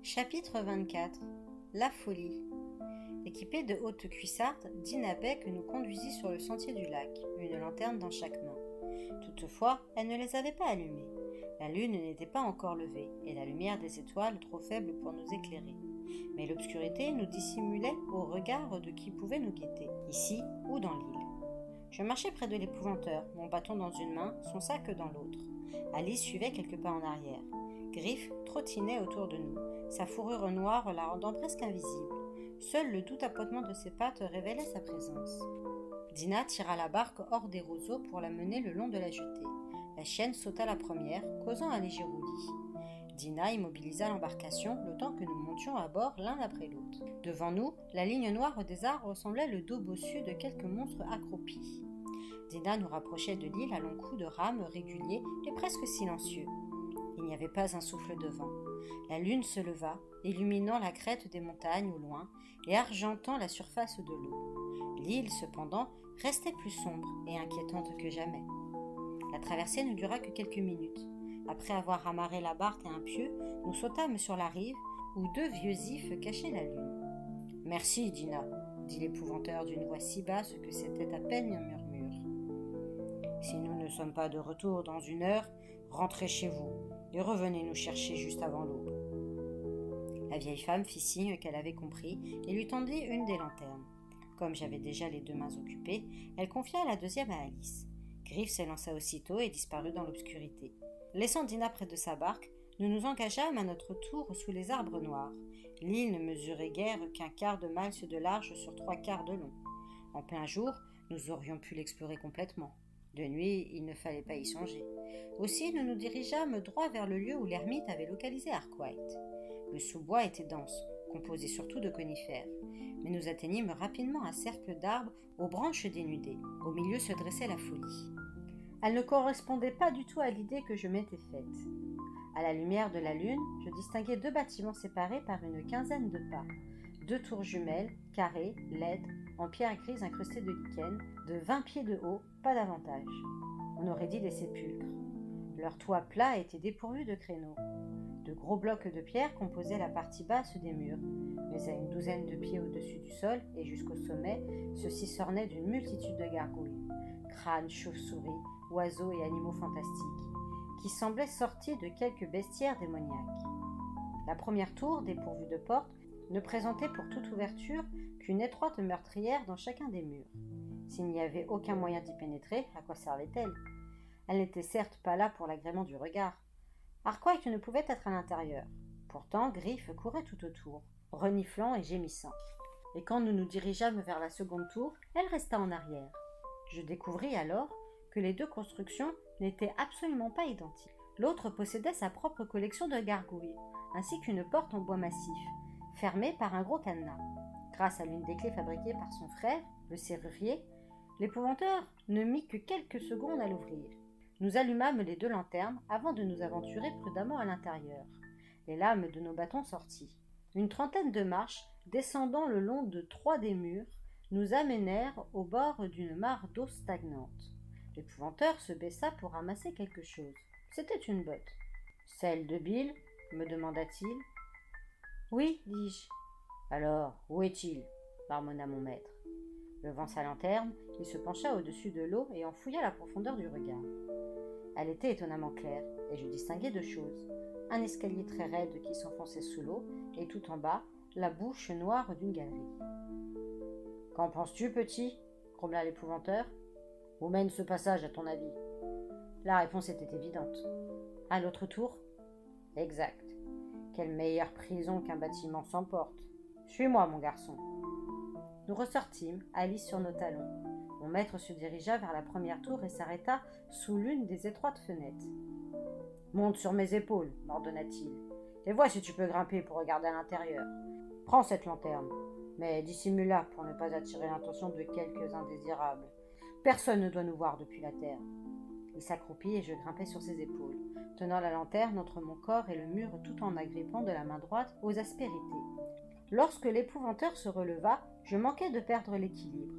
Chapitre 24. La folie. Équipée de hautes cuissardes, Dina Beck nous conduisit sur le sentier du lac, une lanterne dans chaque main. Toutefois, elle ne les avait pas allumées. La lune n'était pas encore levée, et la lumière des étoiles trop faible pour nous éclairer. Mais l'obscurité nous dissimulait au regard de qui pouvait nous guetter, ici ou dans l'île. Je marchais près de l'épouvanteur, mon bâton dans une main, son sac dans l'autre. Alice suivait quelques pas en arrière. Griff trottinait autour de nous, sa fourrure noire la rendant presque invisible. Seul le doux tapotement de ses pattes révélait sa présence. Dina tira la barque hors des roseaux pour la mener le long de la jetée. La chienne sauta la première, causant un léger roulis. Dina immobilisa l'embarcation le temps que nous montions à bord l'un après l'autre. Devant nous, la ligne noire des arbres ressemblait le dos bossu de quelques monstres accroupis. Dina nous rapprochait de l'île à longs coups de rame réguliers et presque silencieux. Il n'y avait pas un souffle de vent. La lune se leva, illuminant la crête des montagnes au loin et argentant la surface de l'eau. L'île, cependant, restait plus sombre et inquiétante que jamais. La traversée ne dura que quelques minutes. Après avoir amarré la barque à un pieu, nous sautâmes sur la rive où deux vieux ifs cachaient la lune. « Merci, Dina », dit l'épouvanteur d'une voix si basse que c'était à peine un murmure. « Si nous ne sommes pas de retour dans une heure, rentrez chez vous et revenez nous chercher juste avant l'aube. » La vieille femme fit signe qu'elle avait compris et lui tendit une des lanternes. Comme j'avais déjà les deux mains occupées, elle confia la deuxième à Alice. Griff s'élança aussitôt et disparut dans l'obscurité. Laissant Dina près de sa barque, nous nous engageâmes à notre tour sous les arbres noirs. L'île ne mesurait guère qu'un quart de malse de large sur 3/4 de long. En plein jour, nous aurions pu l'explorer complètement. De nuit, il ne fallait pas y songer. Aussi, nous nous dirigeâmes droit vers le lieu où l'ermite avait localisé Arkwright. Le sous-bois était dense, composé surtout de conifères, mais nous atteignîmes rapidement un cercle d'arbres aux branches dénudées. Au milieu se dressait la folie. Elle ne correspondait pas du tout à l'idée que je m'étais faite. À la lumière de la lune, je distinguais deux bâtiments séparés par une quinzaine de pas. Deux tours jumelles, carrées, laides, en pierre grise incrustée de lichen, de 20 pieds de haut, pas davantage. On aurait dit des sépulcres. Leur toit plat était dépourvu de créneaux. De gros blocs de pierre composaient la partie basse des murs, mais à une douzaine de pieds au-dessus du sol et jusqu'au sommet, ceux-ci s'ornaient d'une multitude de gargouilles, crânes, chauves-souris, oiseaux et animaux fantastiques, qui semblaient sortis de quelque bestiaire démoniaque. La première tour, dépourvue de porte, ne présentait pour toute ouverture qu'une étroite meurtrière dans chacun des murs. S'il n'y avait aucun moyen d'y pénétrer, à quoi servait-elle ? Elle n'était certes pas là pour l'agrément du regard. Arkwright ne pouvait être à l'intérieur. Pourtant, Griff courait tout autour, reniflant et gémissant. Et quand nous nous dirigeâmes vers la seconde tour, elle resta en arrière. Je découvris alors que les deux constructions n'étaient absolument pas identiques. L'autre possédait sa propre collection de gargouilles, ainsi qu'une porte en bois massif, fermée par un gros cadenas. Grâce à l'une des clés fabriquées par son frère, le serrurier, l'épouvanteur ne mit que quelques secondes à l'ouvrir. Nous allumâmes les deux lanternes avant de nous aventurer prudemment à l'intérieur. Les lames de nos bâtons sorties. Une trentaine de marches, descendant le long de 3 des murs, nous amenèrent au bord d'une mare d'eau stagnante. L'épouvanteur se baissa pour ramasser quelque chose. C'était une botte. « Celle de Bill ?» me demanda-t-il. « Oui, dis-je. »« Alors, où est-il » marmonna mon maître. Levant sa lanterne, il se pencha au-dessus de l'eau et en fouilla la profondeur du regard. Elle était étonnamment claire, et je distinguais deux choses. Un escalier très raide qui s'enfonçait sous l'eau, et tout en bas, la bouche noire d'une galerie. « Qu'en penses-tu, petit ?» grommela l'épouvanteur. « Où mène ce passage, à ton avis ?» La réponse était évidente. « À l'autre tour ?»« Exact. Quelle meilleure prison qu'un bâtiment sans porte. Suis-moi, mon garçon. » Nous ressortîmes, Alice sur nos talons. Mon maître se dirigea vers la première tour et s'arrêta sous l'une des étroites fenêtres. « Monte sur mes épaules, m'ordonna-t-il, et vois si tu peux grimper pour regarder à l'intérieur. Prends cette lanterne, mais dissimule-la pour ne pas attirer l'attention de quelques indésirables. Personne ne doit nous voir depuis la terre. » Il s'accroupit et je grimpai sur ses épaules, tenant la lanterne entre mon corps et le mur tout en agrippant de la main droite aux aspérités. Lorsque l'épouvanteur se releva, je manquais de perdre l'équilibre.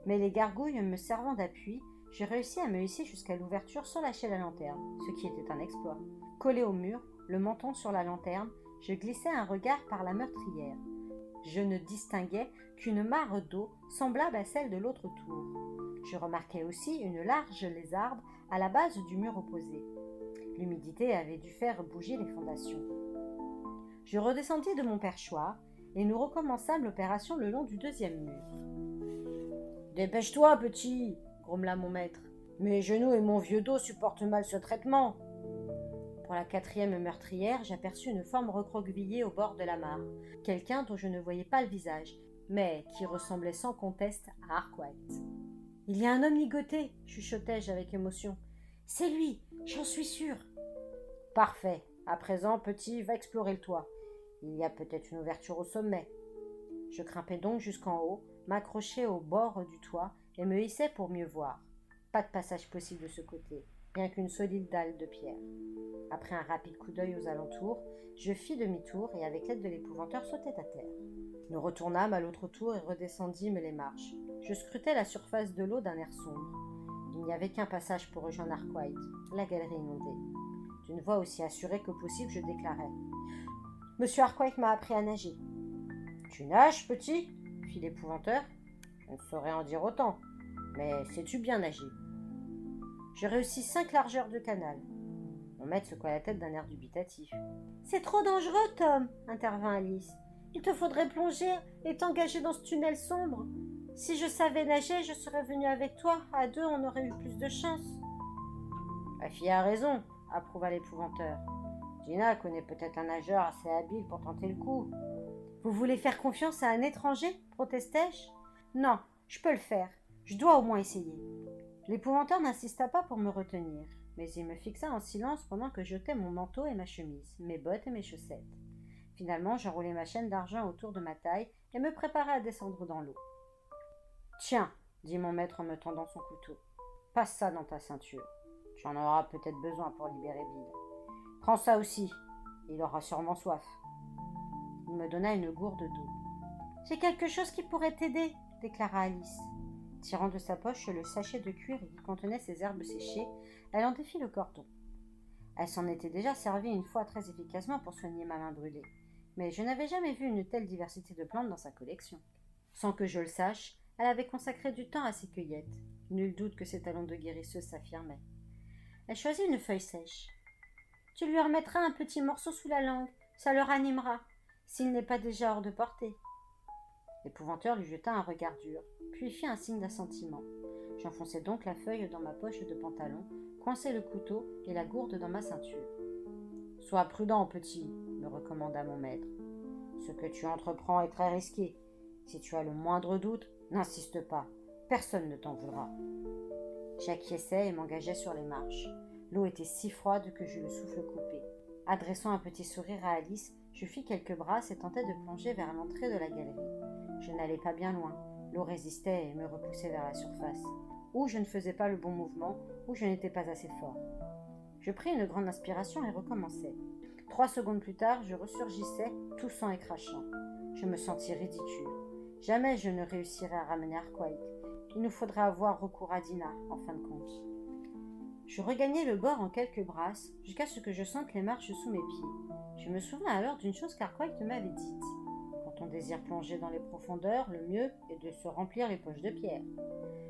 Mais les gargouilles me servant d'appui, j'ai réussi à me hisser jusqu'à l'ouverture sans lâcher la lanterne, ce qui était un exploit. Collé au mur, le menton sur la lanterne, je glissai un regard par la meurtrière. Je ne distinguais qu'une mare d'eau semblable à celle de l'autre tour. Je remarquai aussi une large lézarde à la base du mur opposé. L'humidité avait dû faire bouger les fondations. Je redescendis de mon perchoir et nous recommençâmes l'opération le long du deuxième mur. « Dépêche-toi, petit !» grommela mon maître. « Mes genoux et mon vieux dos supportent mal ce traitement. » Pour la quatrième meurtrière, j'aperçus une forme recroquevillée au bord de la mare, quelqu'un dont je ne voyais pas le visage, mais qui ressemblait sans conteste à Arkwright. « Il y a un homme ligoté !» chuchotai-je avec émotion. « C'est lui, j'en suis sûre !»« Parfait. À présent, petit, va explorer le toit. Il y a peut-être une ouverture au sommet. » Je grimpai donc jusqu'en haut, m'accrochai au bord du toit et me hissai pour mieux voir. Pas de passage possible de ce côté, rien qu'une solide dalle de pierre. Après un rapide coup d'œil aux alentours, je fis demi-tour et avec l'aide de l'épouvanteur sautai à terre. Nous retournâmes à l'autre tour et redescendîmes les marches. Je scrutai la surface de l'eau d'un air sombre. Il n'y avait qu'un passage pour rejoindre Arkwright, la galerie inondée. D'une voix aussi assurée que possible, je déclarai « Monsieur Arkwright m'a appris à nager. »« Tu nages, petit ?» fit l'épouvanteur. « Je ne saurais en dire autant, mais sais-tu bien nager ?» Je réussis 5 largeurs de canal. Mon maître secoua la tête d'un air dubitatif. « C'est trop dangereux, Tom !» intervint Alice. « Il te faudrait plonger et t'engager dans ce tunnel sombre. Si je savais nager, je serais venue avec toi. À deux, on aurait eu plus de chance. » « La fille a raison, » approuva l'épouvanteur. « Gina connaît peut-être un nageur assez habile pour tenter le coup. »« Vous voulez faire confiance à un étranger ?» protestai-je. « Non, je peux le faire. Je dois au moins essayer. » L'épouvanteur n'insista pas pour me retenir, mais il me fixa en silence pendant que je jetais mon manteau et ma chemise, mes bottes et mes chaussettes. Finalement, j'enroulai ma chaîne d'argent autour de ma taille et me préparai à descendre dans l'eau. « Tiens, » dit mon maître en me tendant son couteau, « passe ça dans ta ceinture. Tu en auras peut-être besoin pour libérer Bill. Prends ça aussi, il aura sûrement soif. » Il me donna une gourde d'eau. « J'ai quelque chose qui pourrait t'aider, » déclara Alice. Tirant de sa poche le sachet de cuir qui contenait ses herbes séchées, elle en défit le cordon. Elle s'en était déjà servie une fois très efficacement pour soigner ma main brûlée, mais je n'avais jamais vu une telle diversité de plantes dans sa collection. Sans que je le sache, elle avait consacré du temps à ses cueillettes. Nul doute que ses talents de guérisseuse s'affirmaient. Elle choisit une feuille sèche. « Tu lui remettras un petit morceau sous la langue, ça le ranimera, s'il n'est pas déjà hors de portée. » L'épouvanteur lui jeta un regard dur, puis fit un signe d'assentiment. J'enfonçai donc la feuille dans ma poche de pantalon, coinçai le couteau et la gourde dans ma ceinture. « Sois prudent, petit, » me recommanda mon maître. « Ce que tu entreprends est très risqué. Si tu as le moindre doute, n'insiste pas. Personne ne t'en voudra. » J'acquiesçai et m'engageai sur les marches. L'eau était si froide que j'eus le souffle coupé. Adressant un petit sourire à Alice, je fis quelques brasses et tentai de plonger vers l'entrée de la galerie. Je n'allais pas bien loin. L'eau résistait et me repoussait vers la surface. Ou je ne faisais pas le bon mouvement, ou je n'étais pas assez fort. Je pris une grande inspiration et recommençai. 3 secondes plus tard, je ressurgissais, toussant et crachant. Je me sentis ridicule. Jamais je ne réussirais à ramener Arkwright. Il nous faudrait avoir recours à Dina, en fin de compte. Je regagnai le bord en quelques brasses, jusqu'à ce que je sente les marches sous mes pieds. Je me souvins alors d'une chose qu'Arkwright m'avait dite. Quand on désire plonger dans les profondeurs, le mieux est de se remplir les poches de pierre.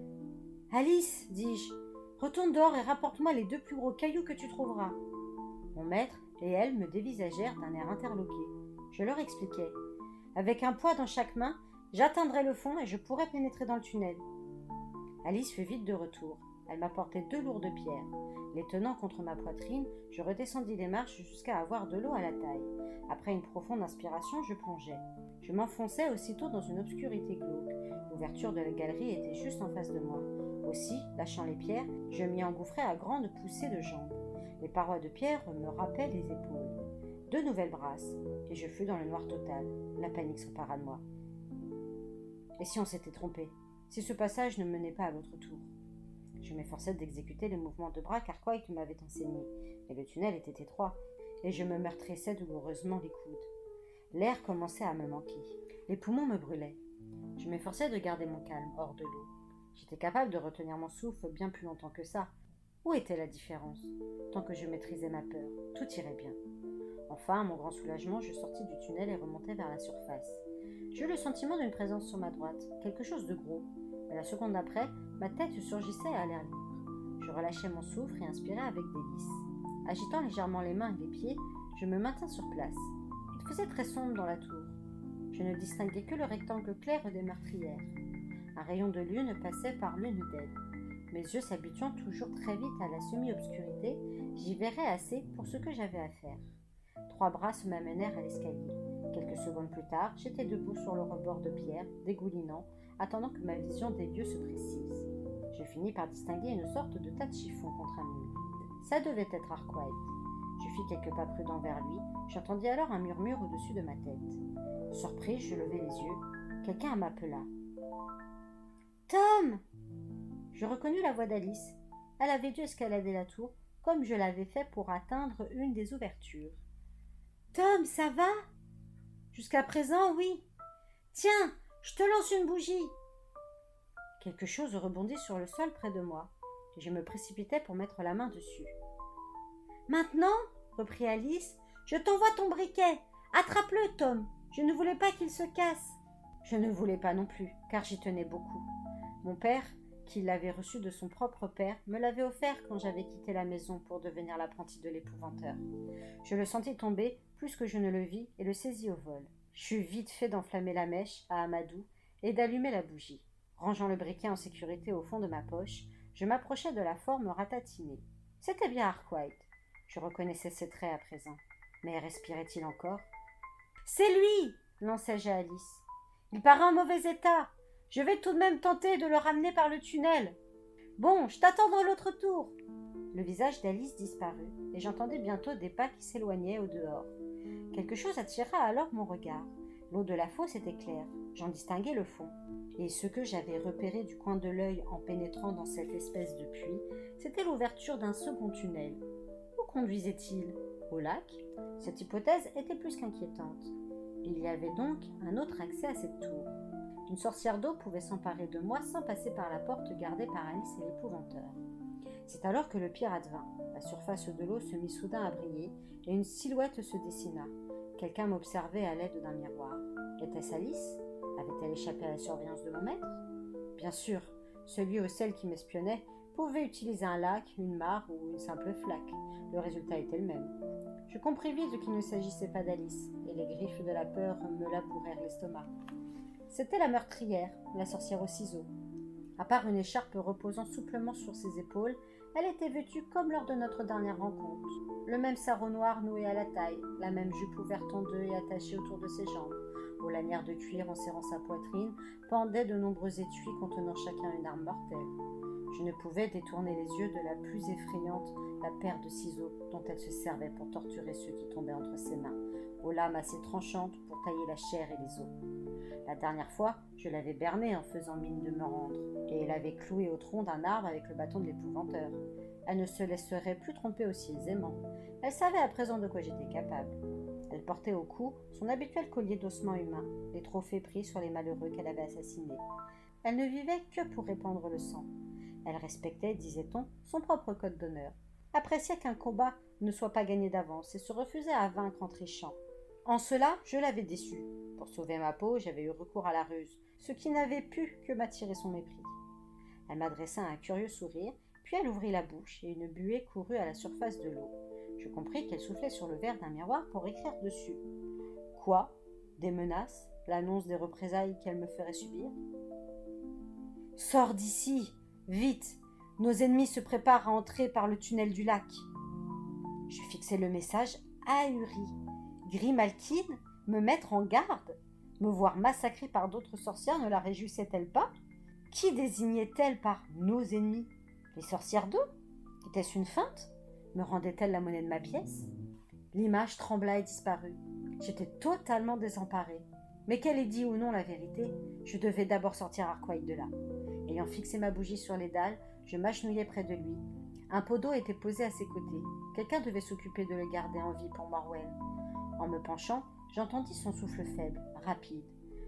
« Alice, dis-je, retourne dehors et rapporte-moi les 2 plus gros cailloux que tu trouveras. » Mon maître et elle me dévisagèrent d'un air interloqué. Je leur expliquai. Avec un poids dans chaque main, j'atteindrai le fond et je pourrai pénétrer dans le tunnel. Alice fut vite de retour. Elle m'apportait 2 lourdes pierres. Les tenant contre ma poitrine, je redescendis les marches jusqu'à avoir de l'eau à la taille. Après une profonde inspiration, je plongeai. Je m'enfonçai aussitôt dans une obscurité glauque. L'ouverture de la galerie était juste en face de moi. Aussi, lâchant les pierres, je m'y engouffrai à grandes poussées de jambes. Les parois de pierre me râpaient les épaules. 2 nouvelles brasses, et je fus dans le noir total. La panique s'empara de moi. Et si on s'était trompé? Si ce passage ne menait pas à l'autre tour? Je m'efforçai d'exécuter les mouvements de bras qu'Arkwright m'avait enseignés, mais le tunnel était étroit, et je me meurtrissais douloureusement les coudes. L'air commençait à me manquer. Les poumons me brûlaient. Je m'efforçai de garder mon calme hors de l'eau. J'étais capable de retenir mon souffle bien plus longtemps que ça. Où était la différence? Tant que je maîtrisais ma peur, tout irait bien. Enfin, à mon grand soulagement, je sortis du tunnel et remontai vers la surface. J'eus le sentiment d'une présence sur ma droite, quelque chose de gros. Mais la seconde d'après, ma tête surgissait à l'air libre. Je relâchai mon souffle et inspirai avec délice. Agitant légèrement les mains et les pieds, je me maintins sur place. Il faisait très sombre dans la tour. Je ne distinguais que le rectangle clair des meurtrières. Un rayon de lune passait par l'une d'elles. Mes yeux s'habituant toujours très vite à la semi-obscurité, j'y verrais assez pour ce que j'avais à faire. 3 bras se m'amenèrent à l'escalier. Quelques secondes plus tard, j'étais debout sur le rebord de pierre, dégoulinant, attendant que ma vision des lieux se précise. Je finis par distinguer une sorte de tas de chiffon contre un mur. Ça devait être Arkwright. Je fis quelques pas prudents vers lui. J'entendis alors un murmure au-dessus de ma tête. Surpris, je levai les yeux. Quelqu'un m'appela. « Tom !» Je reconnus la voix d'Alice. Elle avait dû escalader la tour, comme je l'avais fait pour atteindre une des ouvertures. « Tom, ça va ?»« Jusqu'à présent, oui. Tiens, je te lance une bougie. » Quelque chose rebondit sur le sol près de moi, et je me précipitai pour mettre la main dessus. « Maintenant, » reprit Alice, « je t'envoie ton briquet. Attrape-le, Tom. Je ne voulais pas qu'il se casse. » Je ne voulais pas non plus, car j'y tenais beaucoup. Mon père, qui l'avait reçu de son propre père, me l'avait offert quand j'avais quitté la maison pour devenir l'apprenti de l'épouvanteur. Je le sentis tomber plus que je ne le vis et le saisis au vol. J'eus vite fait d'enflammer la mèche à Amadou et d'allumer la bougie. Rangeant le briquet en sécurité au fond de ma poche, je m'approchai de la forme ratatinée. C'était bien Arkwright. Je reconnaissais ses traits à présent. Mais respirait-il encore ? « C'est lui !» lançai-je à Alice. « Il paraît en mauvais état. Je vais tout de même tenter de le ramener par le tunnel. Bon, je t'attends dans l'autre tour. » Le visage d'Alice disparut, et j'entendais bientôt des pas qui s'éloignaient au dehors. Quelque chose attira alors mon regard. L'eau de la fosse était claire, j'en distinguais le fond. Et ce que j'avais repéré du coin de l'œil en pénétrant dans cette espèce de puits, c'était l'ouverture d'un second tunnel. Où conduisait-il ? Au lac ? Cette hypothèse était plus qu'inquiétante. Il y avait donc un autre accès à cette tour. Une sorcière d'eau pouvait s'emparer de moi sans passer par la porte gardée par Alice et l'épouvanteur. C'est alors que le pire advint. La surface de l'eau se mit soudain à briller et une silhouette se dessina. Quelqu'un m'observait à l'aide d'un miroir. Était-ce Alice ? Avait-elle échappé à la surveillance de mon maître ? Bien sûr, celui ou celle qui m'espionnait pouvait utiliser un lac, une mare ou une simple flaque. Le résultat était le même. Je compris vite qu'il ne s'agissait pas d'Alice, et les griffes de la peur me labourèrent l'estomac. C'était la meurtrière, la sorcière aux ciseaux. À part une écharpe reposant souplement sur ses épaules, elle était vêtue comme lors de notre dernière rencontre. Le même sarrau noir noué à la taille, la même jupe ouverte en deux et attachée autour de ses jambes. Aux lanières de cuir enserrant sa poitrine pendaient de nombreux étuis contenant chacun une arme mortelle. Je ne pouvais détourner les yeux de la plus effrayante, la paire de ciseaux dont elle se servait pour torturer ceux qui tombaient entre ses mains, aux lames assez tranchantes pour tailler la chair et les os. La dernière fois, je l'avais bernée en faisant mine de me rendre, et elle avait cloué au tronc d'un arbre avec le bâton de l'épouvanteur. Elle ne se laisserait plus tromper aussi aisément. Elle savait à présent de quoi j'étais capable. Elle portait au cou son habituel collier d'ossements humains, les trophées pris sur les malheureux qu'elle avait assassinés. Elle ne vivait que pour répandre le sang. Elle respectait, disait-on, son propre code d'honneur, appréciait qu'un combat ne soit pas gagné d'avance et se refusait à vaincre en trichant. En cela, je l'avais déçue. Pour sauver ma peau, j'avais eu recours à la ruse, ce qui n'avait pu que m'attirer son mépris. Elle m'adressa un curieux sourire, puis elle ouvrit la bouche et une buée courut à la surface de l'eau. Je compris qu'elle soufflait sur le verre d'un miroir pour écrire dessus. Quoi ? Des menaces ? L'annonce des représailles qu'elle me ferait subir ? « Sors d'ici ! Vite ! Nos ennemis se préparent à entrer par le tunnel du lac. » Je fixai le message ahuri. Grimalkin me mettre en garde ? Me voir massacrée par d'autres sorcières ne la réjouissait-elle pas ? Qui désignait-elle par nos ennemis ? Les sorcières d'eau ? Était-ce une feinte ? Me rendait-elle la monnaie de ma pièce ? L'image trembla et disparut. J'étais totalement désemparée. Mais qu'elle ait dit ou non la vérité, je devais d'abord sortir Arkwright de là. Ayant fixé ma bougie sur les dalles, je m'agenouillai près de lui. Un pot d'eau était posé à ses côtés. Quelqu'un devait s'occuper de le garder en vie pour Morwen. En me penchant, j'entendis son souffle faible, rapide.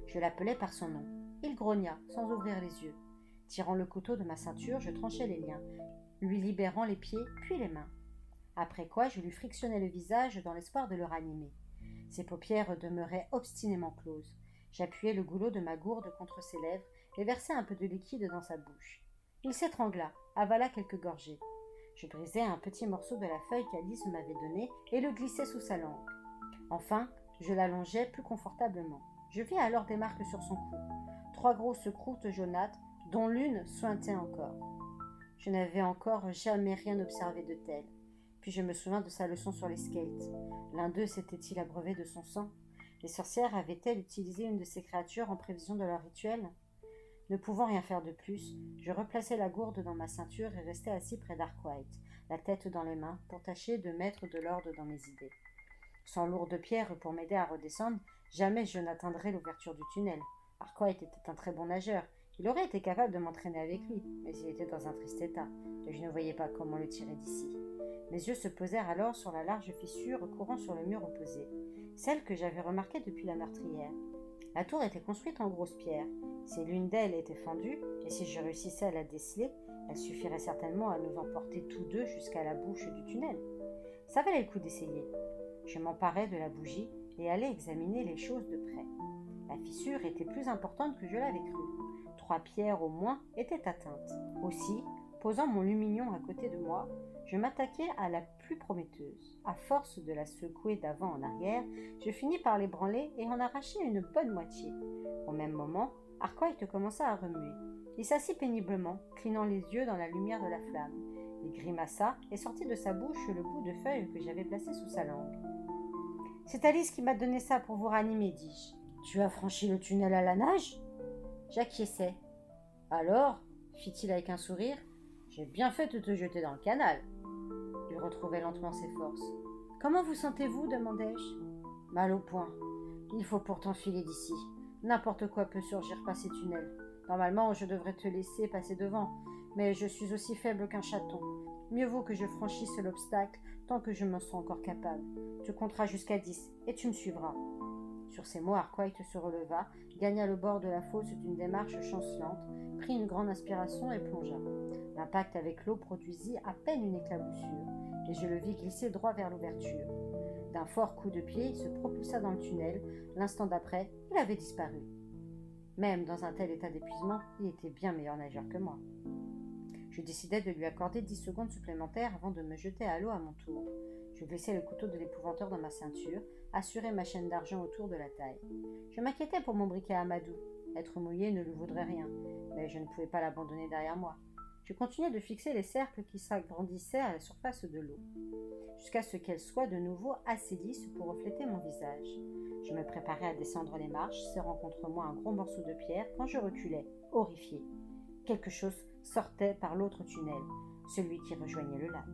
Je l'appelai par son nom. Il grogna, sans ouvrir les yeux. Tirant le couteau de ma ceinture, je tranchai les liens, lui libérant les pieds, puis les mains. après quoi je lui frictionnai le visage dans l'espoir de le ranimer. Ses paupières demeuraient obstinément closes. J'appuyai le goulot de ma gourde contre ses lèvres et versai un peu de liquide dans sa bouche. Il s'étrangla, avala quelques gorgées. Je brisai un petit morceau de la feuille qu'Alice m'avait donnée et le glissai sous sa langue. Enfin, je l'allongeai plus confortablement. Je vis alors des marques sur son cou, 3 grosses croûtes jaunâtres, dont l'une suintait encore. Je n'avais encore jamais rien observé de tel. Puis je me souvins de sa leçon sur les skates. L'un d'eux s'était-il abreuvé de son sang? Les sorcières avaient-elles utilisé une de ces créatures en prévision de leur rituel? Ne pouvant rien faire de plus, je replaçai la gourde dans ma ceinture et restai assis près d'Arkwright, la tête dans les mains, pour tâcher de mettre de l'ordre dans mes idées. Sans lourde pierre pour m'aider à redescendre, jamais je n'atteindrais l'ouverture du tunnel. Arkwright était un très bon nageur. Il aurait été capable de m'entraîner avec lui, mais il était dans un triste état, et je ne voyais pas comment le tirer d'ici. Mes yeux se posèrent alors sur la large fissure courant sur le mur opposé, celle que j'avais remarquée depuis la meurtrière. La tour était construite en grosses pierres. Si l'une d'elles était fendue, et si je réussissais à la déceler, elle suffirait certainement à nous emporter tous deux jusqu'à la bouche du tunnel. Ça valait le coup d'essayer. Je m'emparai de la bougie et allai examiner les choses de près. La fissure était plus importante que je l'avais cru. 3 pierres au moins étaient atteintes. Aussi, posant mon lumignon à côté de moi, je m'attaquai à la plus prometteuse. À force de la secouer d'avant en arrière, je finis par l'ébranler et en arracher une bonne moitié. Au même moment, Arkwright commença à remuer. Il s'assit péniblement, clignant les yeux dans la lumière de la flamme. Il grimaça et sortit de sa bouche le bout de feuille que j'avais placé sous sa langue. « C'est Alice qui m'a donné ça pour vous ranimer, dis-je. Tu as franchi le tunnel à la nage ?» J'acquiesçai. « Alors ?» fit-il avec un sourire. « J'ai bien fait de te jeter dans le canal. » Il retrouvait lentement ses forces. « Comment vous sentez-vous » demandai-je. « Mal au poing. Il faut pourtant filer d'ici. N'importe quoi peut surgir par ces tunnels. Normalement, je devrais te laisser passer devant, mais je suis aussi faible qu'un chaton. Mieux vaut que je franchisse l'obstacle tant que je m'en sens encore capable. Tu compteras jusqu'à 10 et tu me suivras. » Sur ces mots, Arkwright se releva, gagna le bord de la fosse d'une démarche chancelante, prit une grande inspiration et plongea. L'impact avec l'eau produisit à peine une éclaboussure, et je le vis glisser droit vers l'ouverture. D'un fort coup de pied, il se propulsa dans le tunnel. L'instant d'après, il avait disparu. Même dans un tel état d'épuisement, il était bien meilleur nageur que moi. Je décidai de lui accorder 10 secondes supplémentaires avant de me jeter à l'eau à mon tour. Je glissai le couteau de l'épouvanteur dans ma ceinture, assurai ma chaîne d'argent autour de la taille. Je m'inquiétais pour mon briquet à Amadou. Être mouillé ne lui vaudrait rien, mais je ne pouvais pas l'abandonner derrière moi. Je continuai de fixer les cercles qui s'agrandissaient à la surface de l'eau, jusqu'à ce qu'elle soit de nouveau assez lisse pour refléter mon visage. Je me préparais à descendre les marches, serrant contre moi un gros morceau de pierre, quand je reculai, horrifié. Quelque chose sortait par l'autre tunnel, celui qui rejoignait le lac.